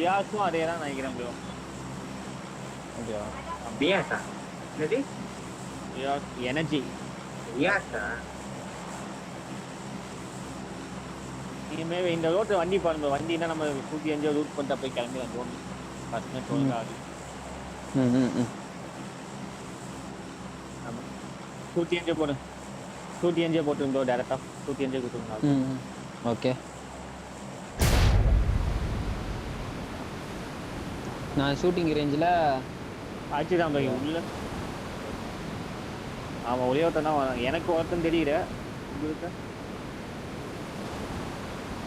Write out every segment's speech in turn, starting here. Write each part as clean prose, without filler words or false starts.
வியாஸும் அதே தான் நினைக்கிறேன் ப்ரோ. அப்படியா? வியாஸா? என்னது? வியாஸ் எனர்ஜி. வியாஸா? இனிமே இந்த ரோட்டு வண்டி பாருங்க, வண்டினா நம்ம 105 ரூட் பண்ணிட்டு போய் கிளம்பி வந்துடுவோம். ஃபர்ஸ்ட் மினிட் ஒழுங்கா ஆகுது. ஆமாம் 105 போடு, 105 போட்டுருங்க ப்ரோ. டேரெக்டாக 105 கொடுத்துருங்க. ஓகே. நான் ஷூட்டிங் ரேஞ்சில் ஆச்சுதான் போய் உள்ள. ஆமாம் ஒரே ஒருத்தன் தான் வரான். எனக்கு ஒருத்தன் தெரியல. உங்களுக்கு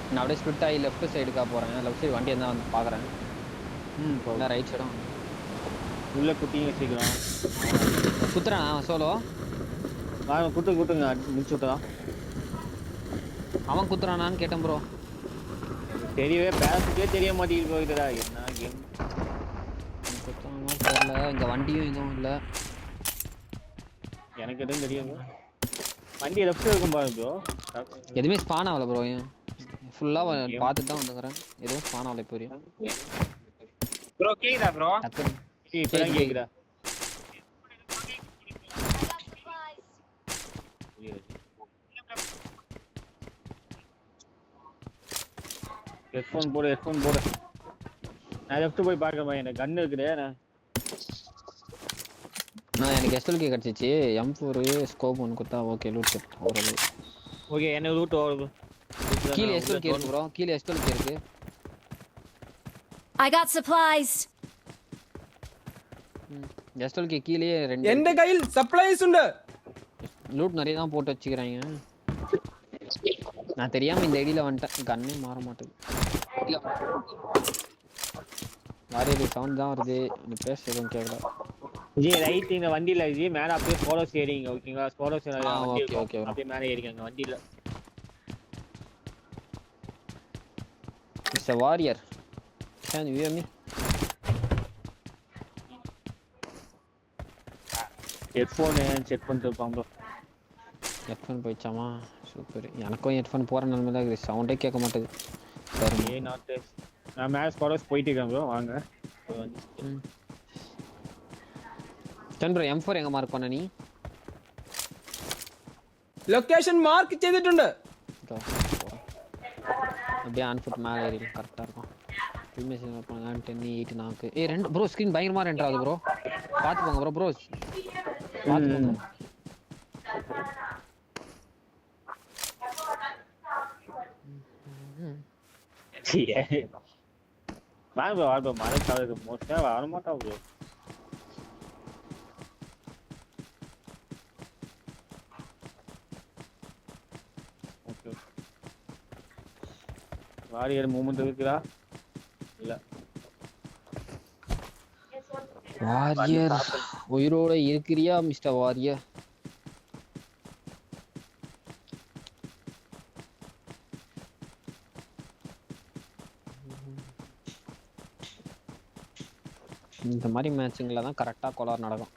நான் அப்படியே ஸ்பிட் ஆகி லெஃப்ட் சைடுக்கா போகிறேன். லெஃப்ட் சைடு வண்டி இருந்தால் வந்து பார்க்குறேன். போகலாம். ரைட் சைடும் உள்ள குட்டிங்க வச்சுக்கலாம். குத்துறான் சோலோ. வாங்க குட்டுங்க முடிச்சு விட்டலாம். அவன் குத்துறானான்னு கேட்டேன் ப்ரோ. தெரியவே பேசுக்கே தெரிய மாட்டேங்குது போயிட்டுடா. என்ன கேம் குத்துறானோ தெரியல. இங்கே வண்டியும் எதுவும் இல்லை. எனக்கு எதுவும் தெரியாது. வண்டி லெஃப்ட் இருக்கும் பாரு ப்ரோ. எதுவுமே ஸ்பான் ஆகலை ப்ரோ. ஃபுல்லாக பார்த்துட்டு தான் வந்துக்கிறேன். எதுவும் ஸ்பான் ஆகலை இப்போ வரையும். ப்ரோ கேக்குதா ப்ரோ? இப்பதான் கேக்குதா? ஹெட்ஃபோன் போடு. நான் லெஃப்ட் போய் பார்க்கறேன். எனக்கு கன் இருக்குதே. எனக்கு எஸ்எல்கே கிடச்சிச்சு. M4 ஸ்கோப் ஒன்று கொடுத்தா ஓகே. லூட் செட் ஓரளவு ஓகே. எனக்கு ரூட் ஓடுது. கீழே எஸ்எல்கே இருக்கு ப்ரோ. கீழே எஸ்எல்கே இருக்கு. I got supplies. எஸ்எல்கே கீழே ரெண்டு. எந்த கையில் சப்ளைஸ் உண்டு. லூட் நிறைய தான் போட்டு வச்சுக்கிறாங்க. நான் தெரியாம இந்த ஐடியில வந்துட்டேன். கன்னே மாற மாட்டேது. வாரியது சவுண்ட் தான் வருது. நீ பேச எதுவும் கேட்கல. ஜி ரைட் இந்த வண்டியில ஜி மேல அப்படியே ஸ்போரோஸ் ஏறிங்க. ஓகேங்களா? ஸ்போரோஸ் ஓகே அப்படியே மேலே ஏறிங்க வண்டியில. It's a warrior. Can you hear me? Headphone check பண்ணிட்டு இருப்பாங்க. ஹெட்ஃபோன் போயிச்சாமா? சூப்பர். எனக்கும் ஹெட்ஃபோன் போகிற நிலமை தான் இருக்குது. சவுண்டே கேட்க மாட்டேது. நான் மேலே ஸ்போரோஸ் போயிட்டு இருக்கேன் ப்ரோ. வாங்க. ബ്രോ M4 എങ്ങ മാർക്ക് பண்ண നീ? ലൊക്കേഷൻ മാർക്ക് ചെയ്തിട്ടുണ്ട്. அப்படியே ஆன் ஃபுட் மேலே ஏறி கரெக்டா இருக்கும். இமேஜ் பண்ணா 10 8 4. ஏய் ரெண்டு ப்ரோ ஸ்கிரீன் பயங்கரமா ரெண்டர் ஆகுது ப்ரோ. பாத்து போங்க ப்ரோ. ப்ரோ பாத்து போங்க. வாங்க மழை காலத்துக்கு மோஸ்டா வர மாட்டோம் ப்ரோ. ஓகே வாரியர் மூவ்மெண்ட் இருக்குதா? இல்ல வாரியர் உயிரோட இருக்கிறியா மிஸ்டர் வாரியர்? இந்த மாதிரி மேட்ச்ங்கள தான் கரெக்டா கோலார் நடக்கும்.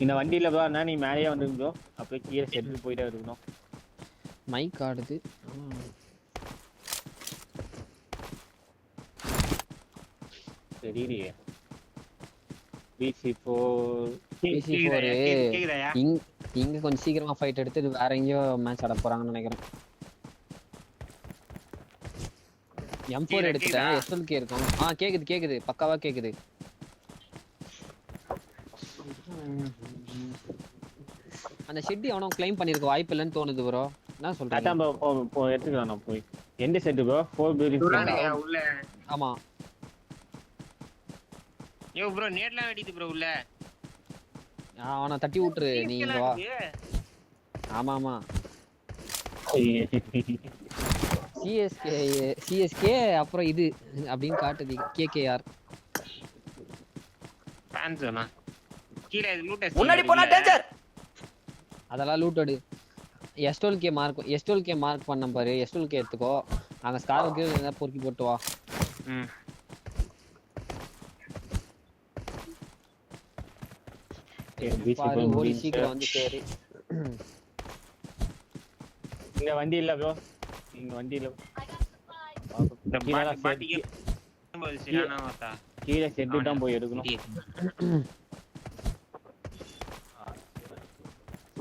இந்த வண்டியில ப்ரோ நான் நீ மேலேயே வந்துருங்க ப்ரோ. அப்படியே கீழே செட்டில் போயிட்டே இருக்கணும். மைக் ஆடுது. தெரியலையே. BC4 இங்க கொஞ்சம் சீக்கிரமா ஃபைட் எடுத்து வேற எங்கேயோ மேட்ச் ஆட போறாங்கன்னு நினைக்கிறேன். M4 எடுத்துட்டேன். SLK இருக்கும். கேக்குது பக்காவா கேக்குது. அந்த ஷெட் அவனும் க்ளைம் பண்ணிருக்க வாய்ப்பு இல்லன்னு தோணுது ப்ரோ. என்ன சொல்றீங்க? அதான் ப்ரோ எடுத்துக்கலாம். நான் போய் எந்த செட் ப்ரோ? 4 பில்டிங் உள்ள. ஆமா யோ ப்ரோ நேட்லாம் வெடிக்குது ப்ரோ உள்ள. அவனை தட்டி விட்டுரு நீ இங்க வா. ஆமா CSK அப்புறம் இது அப்படின்னு காட்டுது. KKR ஃபேன்ஸ்னா கீழ லூட் முன்னாடி போனா டேஞ்சர். அதெல்லாம் லூட்டடு. SLK மார்க் பண்ண பாரு. SLK எடுத்துக்கோ. அங்க ஸ்காருக்கு ஏதாவது பொறுக்கி போட்டு வா. பாரு ஓடி சீக்கிரம் வந்து சேரு. இந்த வண்டி இல்ல ப்ரோ. இங்க வண்டியில இந்த பாட்டிக்கு சரியான வார்த்தா கீழே செட்டு தான் போய் எடுக்கணும்.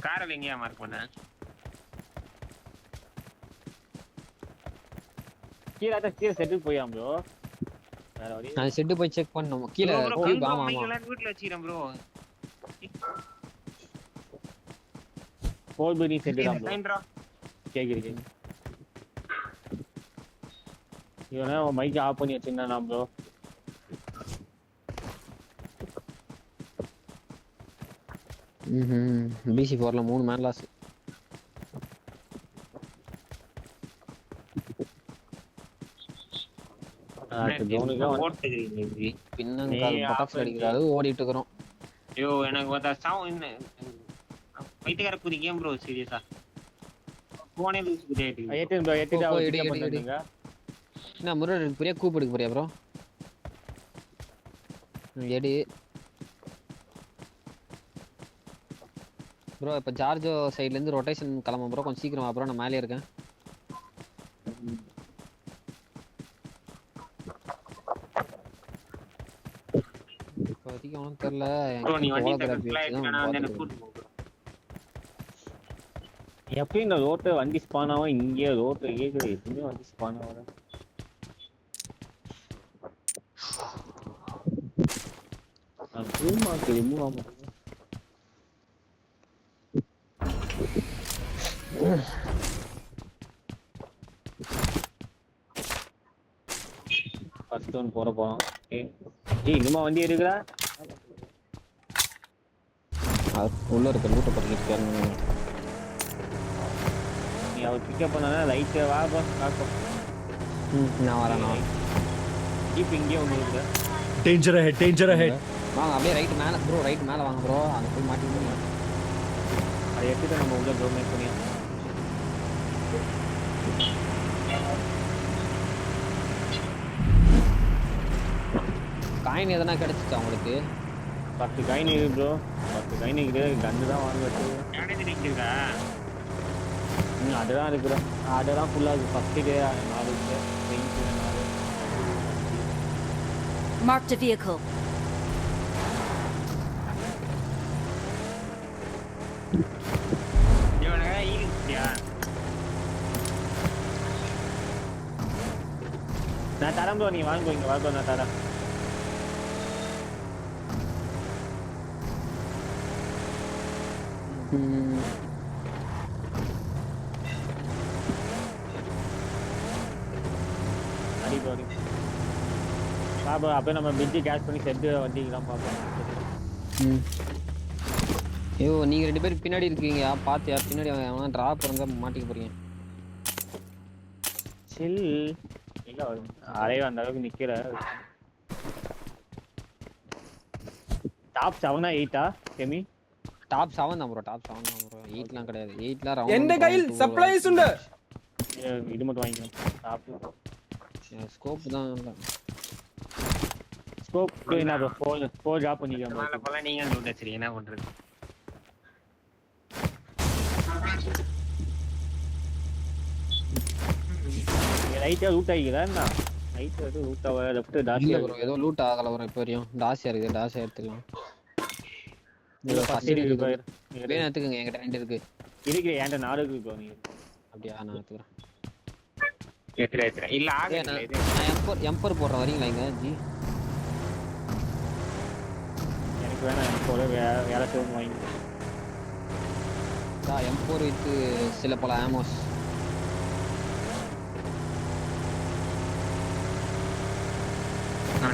காரல் எங்கயா மார்க் பண்ண கீழே செட்டு போயாம் ப்ரோ. வேற வழி நான் செட்டு போய் செக் பண்ணோம். கீழே கியூப். ஆமா ஆமா. வீட்டுல வச்சிக்கிறேன் ப்ரோ. 4 பில்டிங் செட்டு தான் ப்ரோ. டைம்ரா கேக்குது. இவனே மைக் ஆஃப் பண்ணி வச்சிருந்தானா ப்ரோ. BC4ல 3 மேன் லாஸ். பின்னங்கால் பட்டாக்ஸ் அடிக்கிறாரு. ஓடிட்டு இருக்கோம். ஐயோ எனக்கு பார்த்தா சாவு என்ன வைத்தியக்கார குதி கேம் ப்ரோ சீரியஸா போனே லூஸ் குதியாயிட்டு. ஏத்து ப்ரோ ஏத்திட்டு போ, அவ எடு, பிக்கப் எடு, எடு. பண்ணுங்க. என்ன முருகன் எடுக்க போறியா? கூப் எடுக்க போறியா ப்ரோ? எடு ப்ரோ. இப்போ ஜார்ஜோ சைடுல இருந்து ரொட்டேஷன் கிளம்பும் ப்ரோ. கொஞ்சம் சீக்கிரம் வா ப்ரோ. நான் மேலே இருக்கேன். இப்போதைக்கு ஒன்றும் தெரியல. ப்ரோ நீ வண்டி தக்கலா வந்து என்ன கூட்டி போ ப்ரோ. எப்படி இந்த ரோட்ல வண்டி ஸ்பான் ஆகும்? இங்கே ரோட்ல ஏகுது எதுவுமே வண்டி ஸ்பான் ஆகும். ரிமூவ் ஆகும். ஃபர்ஸ்ட் ஒன் போறோம். இன்னுமா வண்டி எடுக்கிறா? உள்ள இருக்க லூட்டை பறிக்கிட்டு நீ அவர் பிக்கப் பண்ணா லைட்டை வா பஸ் காக்கும். நான் வரேன். ஜீப் இங்கே ஒன்று இருக்குது. Danger ahead. வாங்க அப்படியே ரைட் மேலே ப்ரோ. ரைட் மேலே வாங்க ப்ரோ. அங்கே போய் மாட்டிக்கணும். அதை எடுத்துட்டு நம்ம உள்ள டோமேட் பண்ணி காயின் எதனா கிடைச்சிச்சா உங்களுக்கு? 10 காயின் இருக்குது ப்ரோ. 10 காயின் இருக்குது. கன்று தான் வாங்க வச்சு நிற்கிறா அதுதான் இருக்கிறேன். அதுதான் ஃபுல்லாக இருக்குது. ஃபஸ்ட்டு 4 4. Marked a vehicle. இவனுங்க ஈலியா நான் தரேன் ப்ரோ. நீ வாங்க இங்கே வா. நான் தரேன். அடி ப்ரோ அடி. பாபா அப்போ நம்ம பிஜி கேஷ் பண்ணி செட்டு வண்டிக்கெல்லாம் பார்ப்போம். ஐயோ நீங்கள் 2 பேரும் பின்னாடி இருக்கீங்க. பார்த்தியா? பின்னாடி அவன் ட்ராப் இருந்தால் மாட்டிக்க போறீங்க. சில் இல்லை அரைவா அந்த அளவுக்கு நிற்கிற. டாப் 7 8 செமி டாப் 7 தான் ப்ரோ. டாப் 7 தான் ப்ரோ. 8லாம் கிடையாது. 8லாம் ரவுண்ட். എന്റെ കയ്യിൽ സപ്ലൈസ് ഉണ്ട്. இது மட்டும் வாங்கிக்கணும். டாப் ஸ்கோப் தான் இல்லை. ஸ்கோப் என்ன ப்ரோ? 4 ட்ராப் பண்ணிக்கலாம். மேல போல நீங்க லூட் சரி என்ன பண்றது? ரைட்டா ரூட் ஆகிக்கிறா என்ன? ரைட் அது ரூட் ஆக லெஃப்ட் டாஷ் இல்லை ப்ரோ. ஏதோ லூட் ஆகலை ப்ரோ. இப்போ வரையும் டாஸியாக இருக்குது. டாஸியாக எடுத்துக்கலாம். இதுல ஃபர்ஸ்ட் எய்ட் இருக்கு. வேணும் எடுத்துக்கங்க. என்கிட்ட 2 இருக்கு. இருக்கு ஏன்டா 4 இருக்கு ப்ரோ. நீங்க அப்படியா? நான் எடுத்துக்கிறேன். ஏத்துறேன் இல்ல ஆகல இது. நான் எம்பர் போடுறேன். வரீங்களா இங்க ஜி? எனக்கு வேணாம். போல வேற சேவ் வாங்கி. M4 வித் சில பல ஆமோஸ்.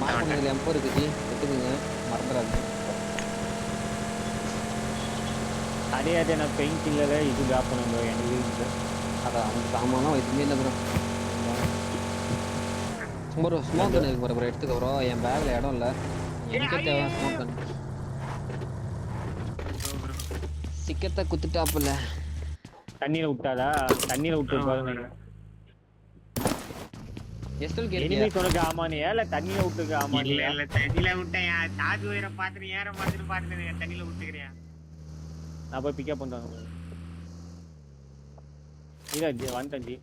மார்க் M4 இருக்கு ஜி. எடுத்துக்கங்க. மறந்துடாதீங்க. அதே நான் பெயிண்ட் கில்லரை இது ட்ராப் பண்ணுங்க. எனக்கு அதான் அவனுக்கு சாமான்லாம் எதுவுமே இல்லை ப்ரோ. ப்ரோ ஸ்மோக் கன் இருக்கு ப்ரோ. எடுத்துக்க ப்ரோ. என் பேக்ல இடம் இல்லை. எனக்கு தேவை ஸ்மோக் கன். சிக்கத்தை குத்துட்டாப்புல. தண்ணியில விட்டாதா? தண்ணியில விட்டு பாருங்க. எஸ்டல் எனிமி கேட்டியா? சொன்னக்கு ஆமானியா இல்ல தண்ணியில விட்டுக்கு இல்ல ஆமானியா? இல்ல தண்ணில விட்டேன். சார்ஜ் வயரை பாத்துட்டு ஏற மாத்துட்டு பாத்துட்டு தண்ணில விட்டுக்கிறேன். நான் போய் பிக்கப் பண்றேன். இல்ல ஜி வந்துட்டேன் ஜி.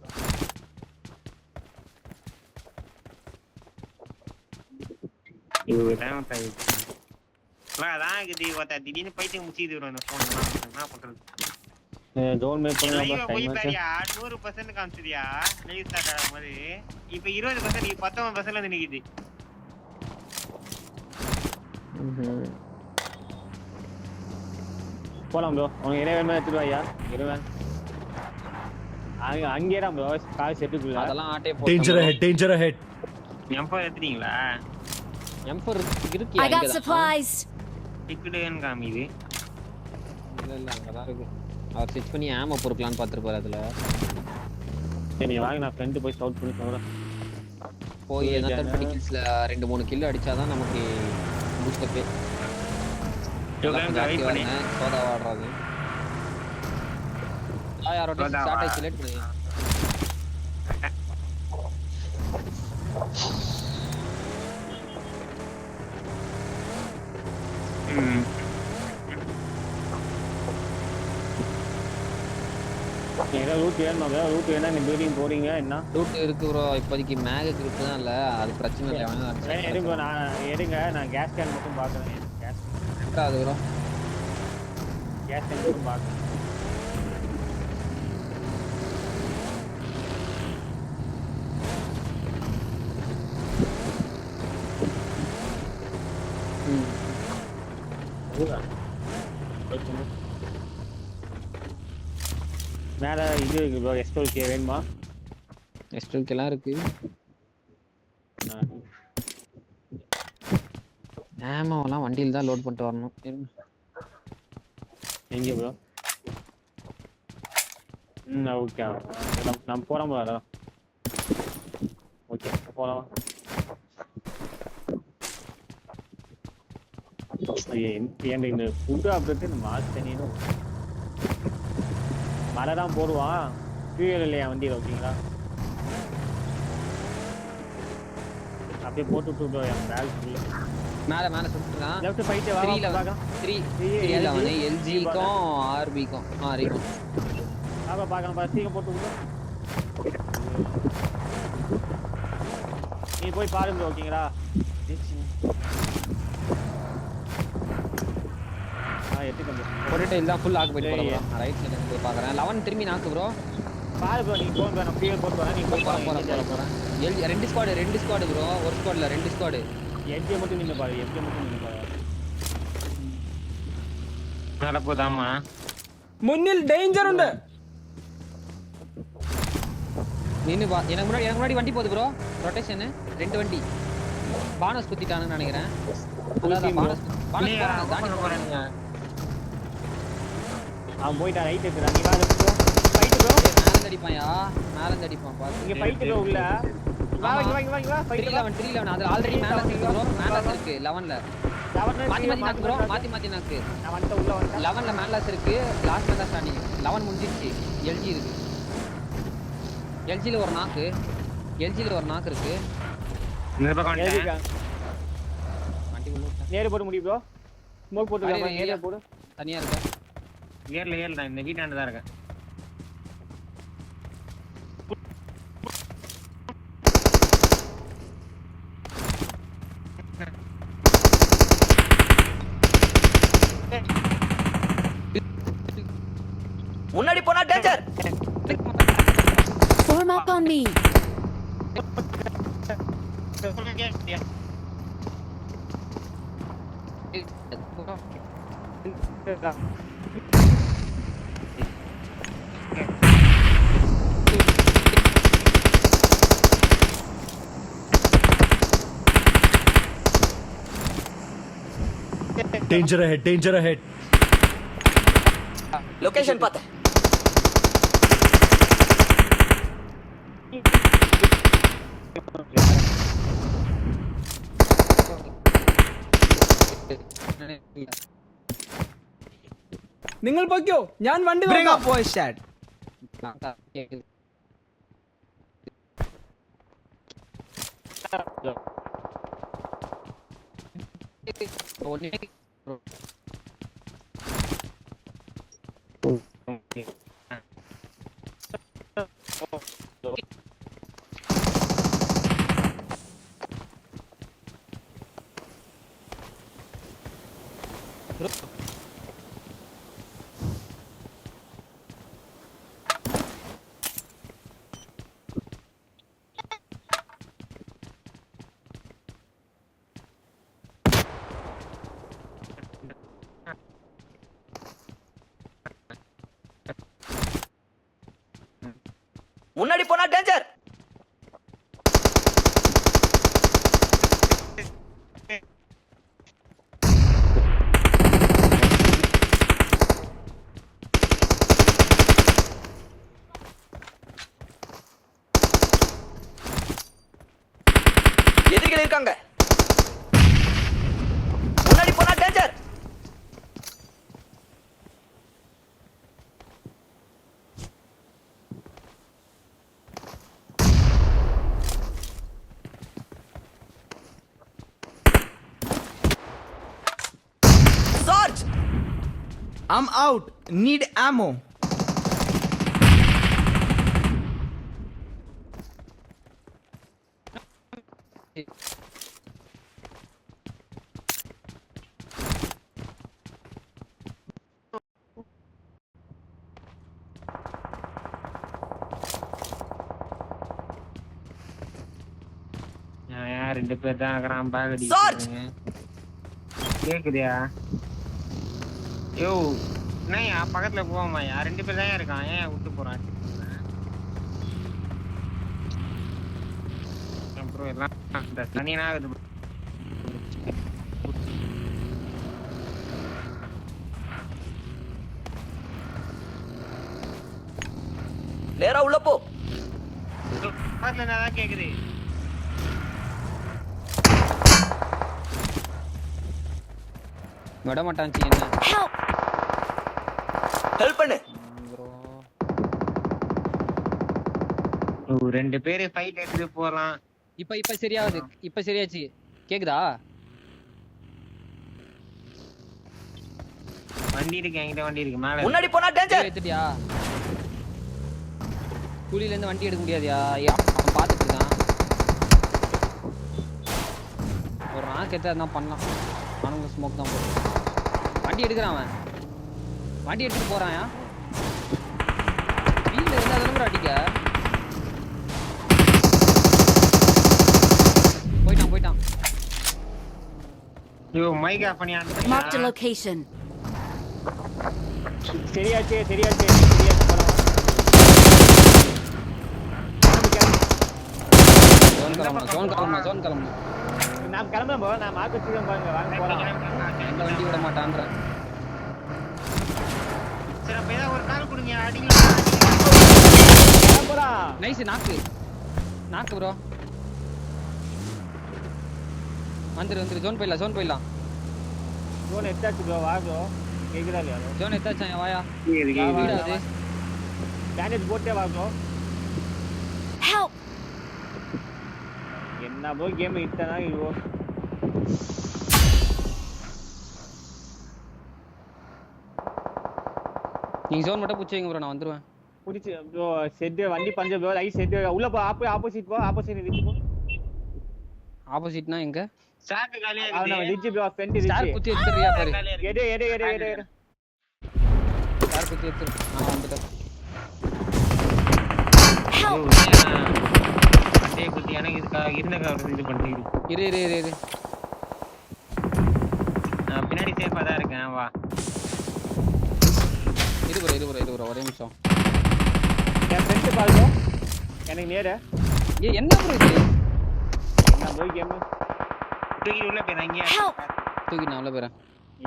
இதுதான் அதான் இது திடீர்னு பைத்தியம் முடிச்சுது வரும் அந்த போன் என்ன பண்றது ஜோன் மேப் பண்ணலாம் லைவ் டைம் போய் ஆச்சு பாரியா 100% காமிச்சியா லைவ் ஸ்டார்ட் ஆகும்போது இப்போ 20% 19% வந்து நிக்குது போலாம் ப்ரோ உனக்கு என்ன வேணுமோ எடுத்துட்டு வாயா இருவேன் அங்கே தான் ப்ரோ கால் செட்டுக்குள்ள அதெல்லாம் ஆட்டே Danger ahead, danger ahead. M4 எடுத்துட்டீங்களா M4 இருக்கு I got அங்க supplies. டிக்கெட்னு காமிது இல்ல அங்க தான் இருக்கு அவர் செட் பண்ணி ஆம பொறுக்கலாம்னு பாத்துப்பாரு அதுல சரி நீ வாங்க நான் ஃப்ரெண்ட் போய் ஸ்கவுட் பண்ணி சொல்றேன் போய் என்ன தர்படி கில்ஸ்ல 2-3 கில் அடிச்சாதான் நமக்கு பூஸ்ட் அப்பே வெயிட் பண்ணி சோதா ஆடுறது யாரோட ஸ்டார்ட் ஆகி செலக்ட் பண்ணி ஏதோ ரூட் வேணும் ரூட் வேணா நீ பில்டிங் போறீங்க என்ன ரூட் இருக்கு ப்ரோ இப்போதைக்கு மேக கிரிப் தான் இல்ல அது பிரச்சனை இல்ல எடுங்க நான் கேஸ் கேன் மட்டும் பாக்குறேன் கேஸ் அது ப்ரோ கேஸ் கேன் மட்டும் பாக்குறேன் மேல இது இருக்கு ப்ரோ எஸ்டோல் கே வேணுமா எஸ்டோல் கேலாம் இருக்கு ஆமாலாம் வண்டியில தான் லோட் பண்ணிட்டு வரணும் எங்க ப்ரோ ஓகே நம்ம போறோம் ப்ரோ அதான் ஓகே போலாம் ஏன் இந்த ஃபுட்டு அப்படின்ட்டு இந்த மாஸ்க் தண்ணின்னு மழை தான் போடுவான் ஃபியூயல் இல்லையா வண்டியில் ஓகேங்களா அப்படியே போட்டு விட்டு என் பேக் மேல மேல சுட்டுறான் லெஃப்ட் ஃபைட் வா 311 எல்ஜிக்கும் ஆர்பிக்கும் ஆரிக்கும் ஆமா பார்க்கலாம் சீக்கிரம் போட்டு விடு நீ போய் பாருங்க ஓகேங்களா போட்டுட்டு எல்லாம் ஃபுல் ஆக்கு போயிட்டு போறோம் ரைட் சைடுல இருந்து பாக்குறேன் 11 திரும்பி நாக்கு ப்ரோ பாரு ப்ரோ நீ போன் நான் ஃபியூயல் போட்டு வரேன் நீ போய் போறேன் ரெண்டு ஸ்குவாட் ப்ரோ ஒரு ஸ்குவாட்ல ரெண்டு ஸ்குவாட் என்ஜே மட்டும் நின்னு பாரு என்ஜே மட்டும் நின்னு பாரு நடப்போதாமா മുന്നിൽ ഡേഞ്ചർ ഉണ്ട് நின்னு பா எனக்கு முன்னாடி வண்டி போகுது ப்ரோ ரொட்டேஷன் ரெண்டு வண்டி பானஸ் குத்திட்டானுன்னு நினைக்கிறேன் அதான் பானஸ் போறானுங்க அவன் போய்டா ரைட் எடுத்துறான் நீ வா ப்ரோ ஃபைட் ப்ரோ மேல அடிப்பான் பாத்து இங்க ஃபைட் ப்ரோ உள்ள வா ஃபைட் 311 அது ஆல்ரெடி மேல இருக்கு ப்ரோ மேல இருக்கு 11ல மாத்தி நாக்கு நான் வந்து உள்ள வந்து 11ல மேலாஸ் இருக்கு லாஸ்ட் மேல ஸ்டார்டிங் 11 முடிஞ்சிருச்சு எல்ஜி இருக்கு எல்ஜில ஒரு நாக்கு இருக்கு இந்த பக்கம் வந்துட்டேன் வண்டி உள்ள நேரே போட்டு முடி ப்ரோ ஸ்மோக் போட்டு ஏரியா போடு தனியா இருக்கு ஏர்ல நான் இந்த வீட்டாண்ட தான் இருக்கேன் முன்னாடி போனா danger Form up on me. Danger ahead, danger ahead. Location பார்த்தேன் നിങ്ങൾ പൊയ്ക്കോ ഞാൻ വണ്ടി നോക്കാം പോയി ഷാറ്റ് ப்ரோ முன்னாடி போனா டேஞ்சர். எதிரிகள் இருக்காங்க. முன்னாடி போனா danger. Sarge! I'm out. Need ammo. யார் 2 பேர் தான் இருக்கிறான் பாகடி Sarge! கேக்குதியா யோ என்னய்யா பக்கத்துல போவாமாய்யா 2 பேர் தான் இருக்கான் ஏன் விட்டு போறான் அப்புறம் எல்லாம் இந்த தனியா நேரா உள்ள போ. பக்கத்துல என்னதான் கேக்குது விட மாட்டான்ச்சி என்ன ஹெல்ப் பண்ணு. ப்ரோ 2 பேரு ஃபைட் எடுத்து போறலாம் இப்ப சரியாகுது. இப்ப சரியாச்சு. கேக்குதா? வண்டி இருக்கு என்கிட்ட வண்டி இருக்கு மேல முன்னாடி போனா டேஞ்சர். எடுத்துட்டியா? குழியில இருந்து வண்டி எடுக்க முடியாதியா? அவன் பாத்துட்டு இருக்கான். ஒரு நாக்கு எடுத்து அதான் பண்ணலாம். அவனுங்க ஸ்மோக் தான் போடுறான். வண்டி எடுக்கிறான் அவன். வண்டி எடுத்துட்டு போறான்யா. வீட்டுல இருந்தா தானே அடிக்க. போயிட்டான். யோ மைக் ஆஃப் பண்ணி Marked a location. சரியாச்சு போலாம். ஜோன் கிளம்பணும். நான் கிளம்புறேன் bro. நான் மார்க் வச்சிருக்கேன் பாருங்க. வாங்க போலாம். எந்த வண்டி விட மாட்டான்ற. சரி அப்ப ஏதாவது ஒரு கால் கொடுங்க அடிங்க போலாம். நைஸ் நாக்கு ப்ரோ. வந்துரு ஜோன் போயிடலாம். ஜோன் எத்தாச்சு bro. வா bro. கேக்குதா இல்லையா? ஜோன் எத்தாச்சான் வாயா. வா. வீடாது. பேண்டேஜ் போட்டே வா bro. Help! என்ன bro கேம் இத்தனா bro. நீங்க ஜோன் மட்டும் புடிச்சு வைங்க ப்ரோ, நான் வந்துருவேன். புடிச்சு bro செட் வண்டி பஞ்ச bro. ரைட் செட் உள்ள போ. ஆப்போசிட் போ. ஆப்போசிட் ரிட்ஜ் போ. ஆப்போசிட்னா எங்க? ஸ்டாக் காலியா அவன இருக்குது ridge bro. Front star ridge. குத்தி எடுத்துறியா பாரு. எடு. ஸ்டார் குத்தி எடுத்து. நான் வந்துட்டேன். வண்டியை குத்தி எனக்கு இதுக்காக இது பண்றீங்க இரு. நான் பின்னாடி சேஃபா தான் இருக்கேன் வா இரு ப்ரோ ஒரே நிமிஷம். என் ஃப்ரெண்ட் பாருங்க. எனக்கு நேரா என்ன ப்ரோ இது? என்ன bro கேம்? தூக்கி உள்ள போய் நான் இங்கே தூக்கி நான் உள்ள போறேன்.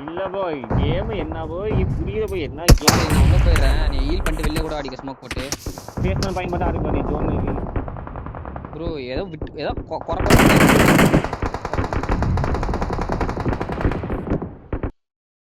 இல்ல bro கேம் என்ன bro? புரியல bro என்ன கேம்? நான் உள்ள போயிடுறேன். நீ ஹீல் பண்ணிட்டு வெளில கூட அடிக்க ஸ்மோக் போட்டு. பேஸ்மன் பாயிண்ட் மட்டும் ஆறு பண்ணி ஜோன் ப்ரோ ஏதோ குறை